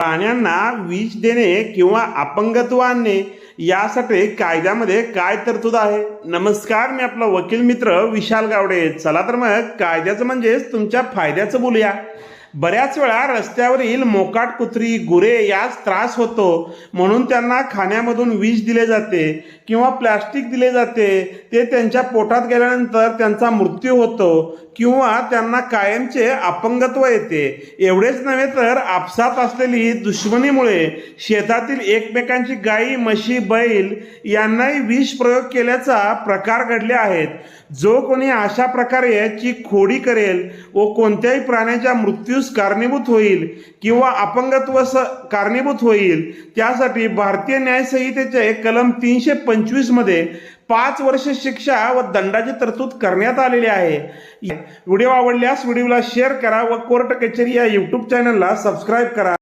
प्राण्यांना विष देणे किंवा अपंगत्व आणणे यासाठी कायद्यामध्ये काय तरतूद आहे? नमस्कार, मी आपला वकील मित्र विशाल गावडे. चला तर मग कायद्याचं म्हणजेच तुमच्या फायद्याचं बोलूया. बऱ्याच वेळा रस्त्यावरील मोकाट कुत्री गुरे यास त्रास होतो, म्हणून त्यांना खाण्यामधून विष दिले जाते किंवा प्लॅस्टिक दिले जाते. ते त्यांच्या पोटात गेल्यानंतर त्यांचा मृत्यू होतो किंवा त्यांना कायमचे अपंगत्व येते. एवढेच नव्हे तर आपसात असलेली दुश्मनीमुळे शेतातील एकमेकांची गायी म्हशी बैल यांनाही विष प्रयोग केल्याचा प्रकार घडले आहेत. जो कोणी अशा प्रकारे ची खोडी करेल व कोणत्याही प्राण्याच्या मृत्यूस कारणीभूत होईल किंवा अपंगत्व कारणीभूत होईल, त्यासाठी भारतीय न्याय संहितेचे कलम 325 मध्ये 5 वर्ष शिक्षा व दंडाची तरतूद करण्यात आलेली आहे. व्हिडिओ आवडल्यास व्हिडिओला शेअर करा व कोर्ट कचेरी या यूट्यूब चॅनलला सबस्क्राईब करा.